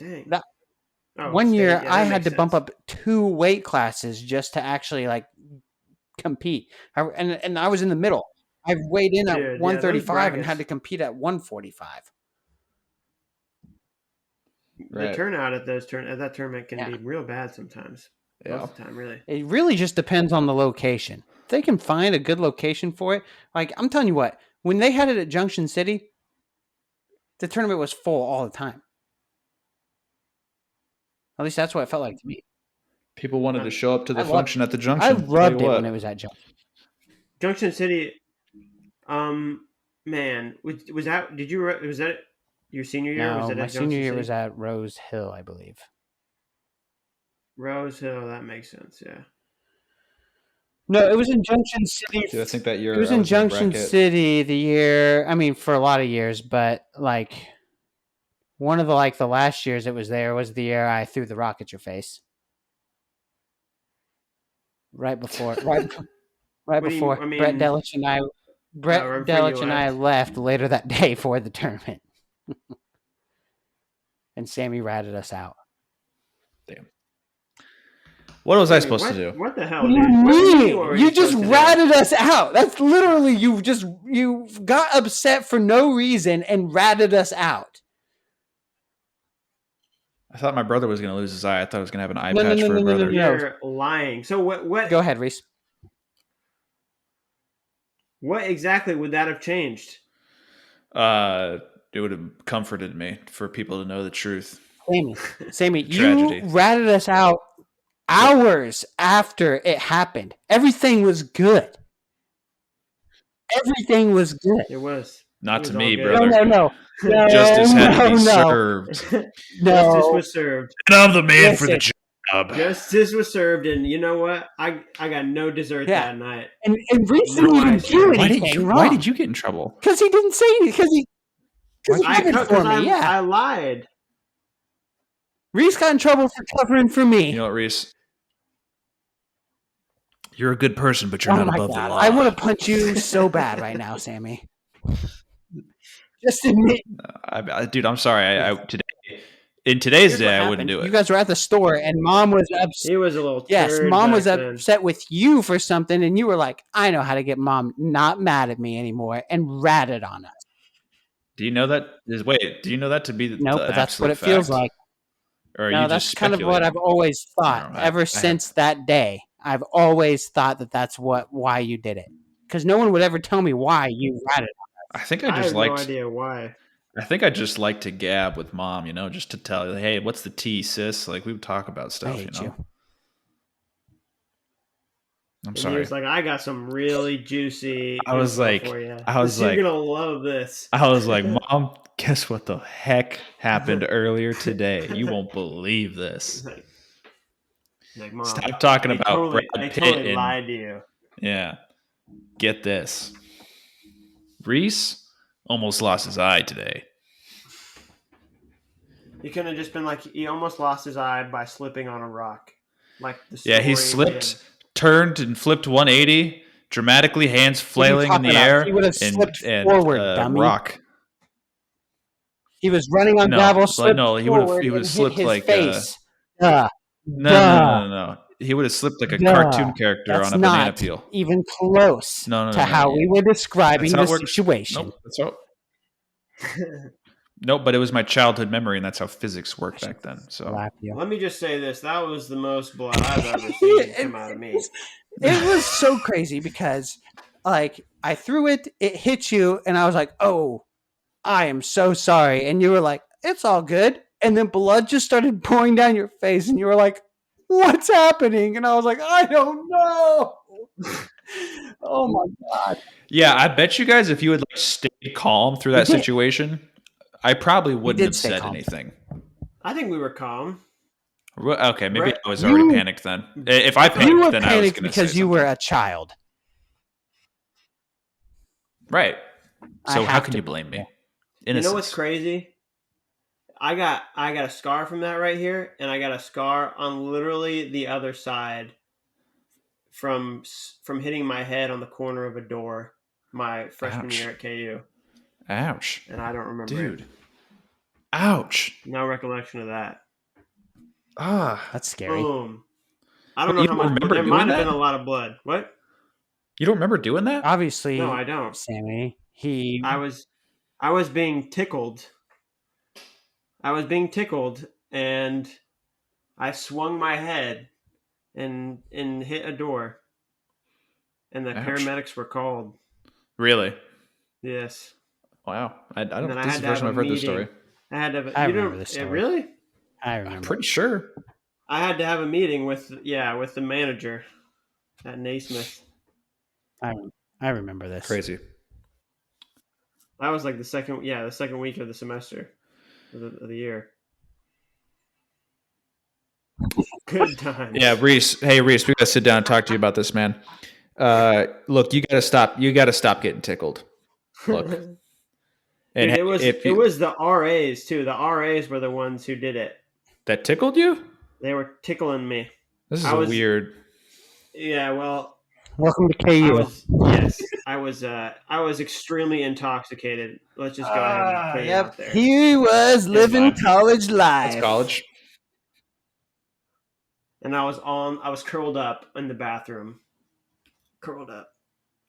One year I had to bump up 2 weight classes just to actually like compete. And I was in the middle. I weighed in at 135 and had to compete at 145. The turnout at that tournament can be real bad sometimes. Most of the time, really. It really just depends on the location. If they can find a good location for it, like I'm telling you what, when they had it at Junction City, the tournament was full all the time. At least that's what it felt like to me. People wanted to show up to the function at the Junction. I loved it when it was at Junction. Junction City, man, was that your senior year? No, was that my at senior year City? was at Rose Hill, I believe. Rose Hill, that makes sense, yeah. No, it was in Junction City. Dude, I think that year it was in Junction City the year. I mean, for a lot of years, but like one of the last years it was there was the year I threw the rock at your face. Right before Brett Delich and I left later that day for the tournament. And Sammy ratted us out. Damn. What was I supposed to do? What the hell, dude? You just ratted us out. That's literally you got upset for no reason and ratted us out. I thought my brother was going to lose his eye. I thought I was going to have an eye patch for a brother. You're lying. So what? Go ahead, Reese. What exactly would that have changed? It would have comforted me for people to know the truth. Sammy, you ratted us out hours after it happened. Everything was good. Everything was good. It was. Not to me, brother. No. Justice had to be served. Justice was served. And I'm the man for the job. Justice was served, and you know what? I got no dessert that night. And Reese didn't even do anything wrong. Why did you get in trouble? Because he didn't say anything. I lied. Reese got in trouble for covering for me. You know what, Reese? You're a good person, but you're not above the law. I want to punch you so bad right now, Sammy. Just admit. Dude, I'm sorry. In today's day, I wouldn't do it. You guys were at the store, and Mom was upset. He was a little. Yes, Mom was upset with you for something, and you were like, "I know how to get Mom not mad at me anymore," and ratted on us. Do you know that? Do you know that to be the but that's what it feels like. Or no, that's kind of what I've always thought. Ever since that day, I've always thought that why you did it, because no one would ever tell me why you ratted on us. I think I just liked. No idea why. I think I just like to gab with Mom, just to tell you, hey, what's the tea, sis? Like we would talk about stuff, I hate you. And sorry. he was like, I got some really juicy I was like, for you. you're going to love this. I was like, Mom, guess what the heck happened earlier today? You won't believe this. Like, Mom, stop talking about Brad Pitt totally lied to you. Yeah. Get this. Reese almost lost his eye today. He couldn't have just been like, he almost lost his eye by slipping on a rock. Like the story he slipped, turned, and flipped 180, dramatically, hands flailing in the air. He would have slipped forward, dummy. Rock. He was running on gravel, slipped forward, he would have slipped his like face. No. He would have slipped like a cartoon character on a banana peel. Even close to how we were describing the situation. Nope, nope, but it was my childhood memory, and that's how physics worked back then. So let me just say this: that was the most blood I've ever seen come out of me. It was so crazy because, like, I threw it, it hit you, and I was like, "Oh, I am so sorry," and you were like, "It's all good," and then blood just started pouring down your face, and you were like, "What's happening?" And I was like, "I don't know." Oh my God. Yeah, I bet you guys, if you had like stayed calm through that situation, I probably wouldn't have said anything. I think we were calm. Okay, maybe I was already panicked then. If I panicked, then I was going to say because you were a child. Right. So how can you blame me? Innocence. You know what's crazy? I got a scar from that right here, and I got a scar on literally the other side from hitting my head on the corner of a door my freshman year at KU. Ouch. And I don't remember Dude. Ouch. No recollection of that. That's scary. Boom. I don't know how much blood. There might have been a lot of blood. What? You don't remember doing that? Obviously. No, I don't. Sammy. I was being tickled. And I swung my head and hit a door. And the paramedics were called. Really? Yes. Wow. I don't think this is the first time I've heard this story. I remember this story. Really? I remember. I'm pretty sure. I had to have a meeting with the manager at Naismith. I remember this. Crazy. That was like the second week of the semester of the year. Good times. Yeah, Reese. Hey, Reese, we gotta sit down and talk to you about this, man. Look, you gotta stop. You gotta stop getting tickled. Look, and dude, it was the RAs too. The RAs were the ones who did it. That tickled you? They were tickling me. This is weird. Yeah, well, welcome to KU. I was extremely intoxicated. Let's just go ahead and put it out there. He was living college life. That's college. And I was curled up in the bathroom. Curled up.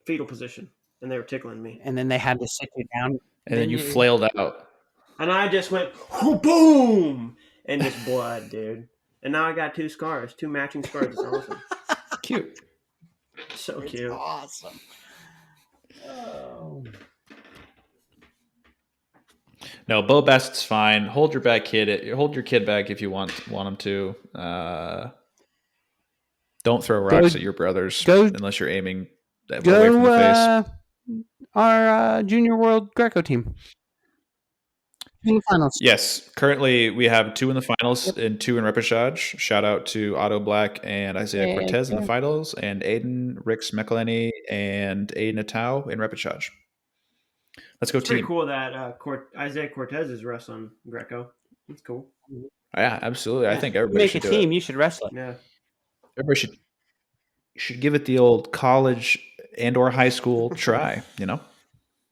Fetal position. And they were tickling me. And then they had to sit you down. And then you flailed out. And I just went, boom! And just blood, dude. And now I got 2 scars. 2 matching scars. It's awesome. Cute. So cute. Awesome. Oh. No, Bo Bassett's fine. Hold your kid back if you want him to. Don't throw rocks at your brothers unless you're aiming away from the face. Our Junior World Greco team. In the finals. Yes. Currently, we have 2 in the finals and 2 in repechage. Shout out to Otto Black and Isaiah Cortez in the finals, and Aiden, Rix McElhenney, and Aiden Atau in repechage. Let's go, it's team. Pretty cool that Isaiah Cortez is wrestling Greco. That's cool. Yeah, absolutely. I think everybody should make a team. You should wrestle it. Yeah. Everybody should give it the old college and/or high school try.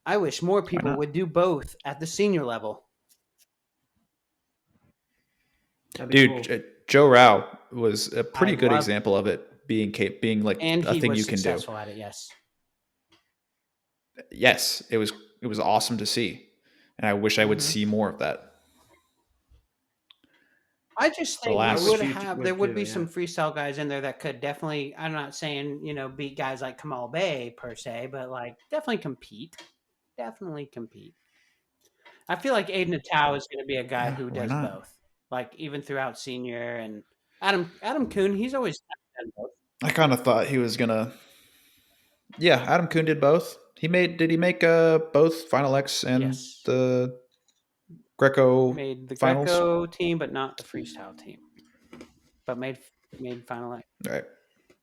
I wish more people would do both at the senior level. Dude, cool. Joe Rao was a pretty good example of it being like and a thing you can do. And he was successful at it, yes. Yes, it was awesome to see, and I wish I would see more of that. I just think there would be some freestyle guys in there that could definitely. I'm not saying beat guys like Kamal Bay per se, but like definitely compete. Definitely compete. I feel like Aiden Atau is going to be a guy who does both. Like even throughout senior and Adam Kuhn, he's always done both. I kind of thought he was gonna. Yeah, Adam Kuhn did both. Did he make both Final X and the Greco made the finals? Greco team, but not the freestyle team. But made Final X. Right.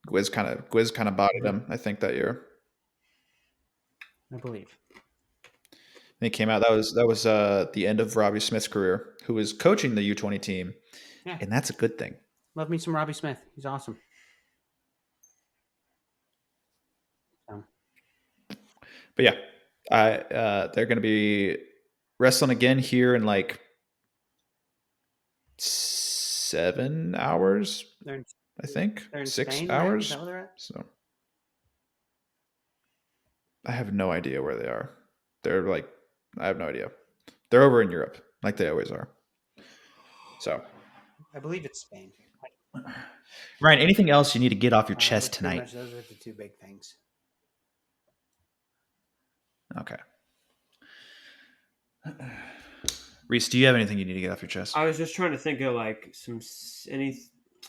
Gwiz kind of bodied him, I think, that year. I believe. And he came out. That was the end of Robbie Smith's career, who was coaching the U20 team, and that's a good thing. Love me some Robbie Smith. He's awesome. But yeah, they're going to be wrestling again here in like 7 hours. I think they're in 6 Spain, hours. Right? Is that where they're at? So I have no idea where they are. They're like, I have no idea. They're over in Europe, like they always are. So I believe it's Spain. Ryan, anything else you need to get off your chest tonight? Much, those are the two big things. Okay. Reese, do you have anything you need to get off your chest? I was just trying to think of like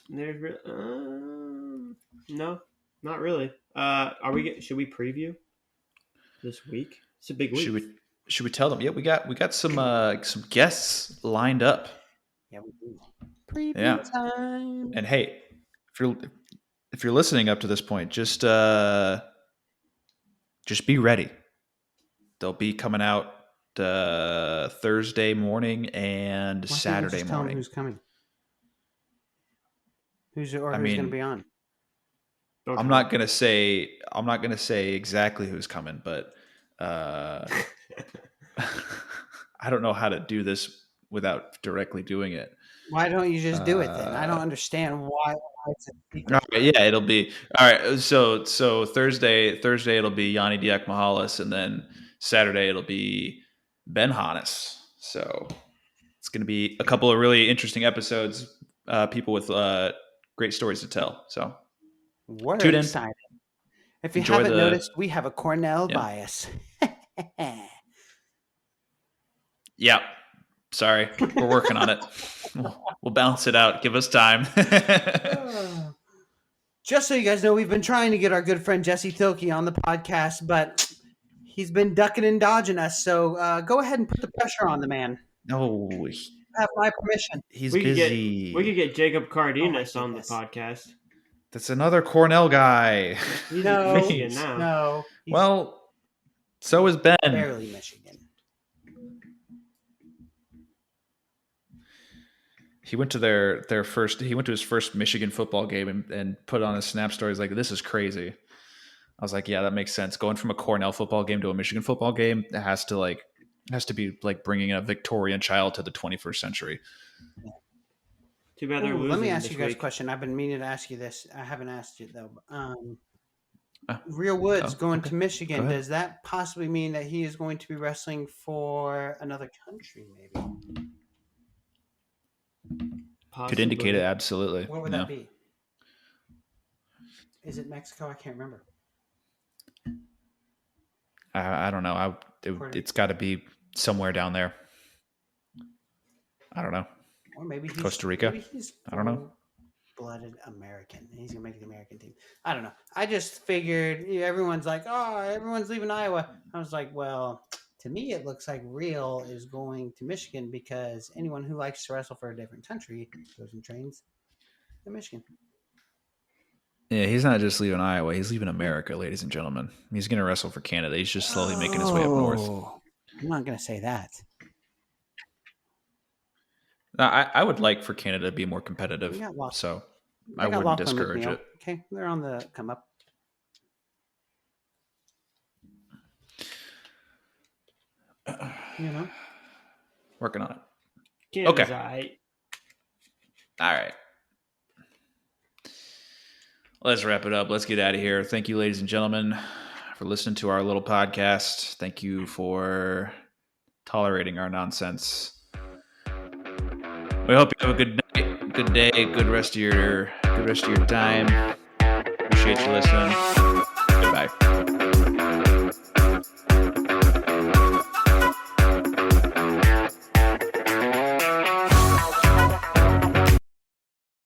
no, not really. Should we preview this week? It's a big week. Should we tell them? Yeah, we got some guests lined up. Yeah, we do. Preview time. And hey, if you're listening up to this point, just be ready. They'll be coming out Thursday morning and Saturday morning. Who's coming? Who's going to be on? I'm not gonna say exactly who's coming, but I don't know how to do this without directly doing it. Why don't you just do it then? I don't understand why it's a secret. Yeah, it'll be all right. So Thursday it'll be Yanni Diakmahalis, and then Saturday it'll be Ben Hannes. So it's going to be a couple of really interesting episodes. People with great stories to tell. So tune in. If you haven't noticed, we have a Cornell bias. Yeah. Sorry, we're working on it. We'll balance it out. Give us time. Just so you guys know, we've been trying to get our good friend Jesse Thielke on the podcast, but he's been ducking and dodging us. So go ahead and put the pressure on the man. No, have my permission. He's busy. We could get Jacob Cardenas on the podcast. That's another Cornell guy. He's in Michigan now. No. Well, so is Ben. Barely Michigan. He went to He went to his first Michigan football game and put on his Snap stories like, "This is crazy." I was like, "Yeah, that makes sense." Going from a Cornell football game to a Michigan football game, it has to be like bringing a Victorian child to the 21st century. Too bad they're losing. Let me ask you guys a question. I've been meaning to ask you this. I haven't asked you though. Real Woods going to Michigan. Does that possibly mean that he is going to be wrestling for another country? Maybe. Possibly. Could indicate it, absolutely. What would that be? Is it Mexico? I can't remember. I don't know. It's got to be somewhere down there. I don't know. Or maybe Costa Rica. Maybe he's I don't know. Blooded American. He's gonna make the American team. I don't know. I just figured everyone's like, oh, everyone's leaving Iowa. I was like, well, to me, it looks like Real is going to Michigan because anyone who likes to wrestle for a different country goes and trains in Michigan. Yeah, he's not just leaving Iowa. He's leaving America, ladies and gentlemen. He's going to wrestle for Canada. He's just slowly making his way up north. I'm not going to say that. I would like for Canada to be more competitive, so I wouldn't discourage it. Okay, they're on the come up. Working on it. Canada's okay. All right. Let's wrap it up. Let's get out of here. Thank you, ladies and gentlemen, for listening to our little podcast. Thank you for tolerating our nonsense. We hope you have a good night, good day, good rest of your time. Appreciate you listening. Goodbye.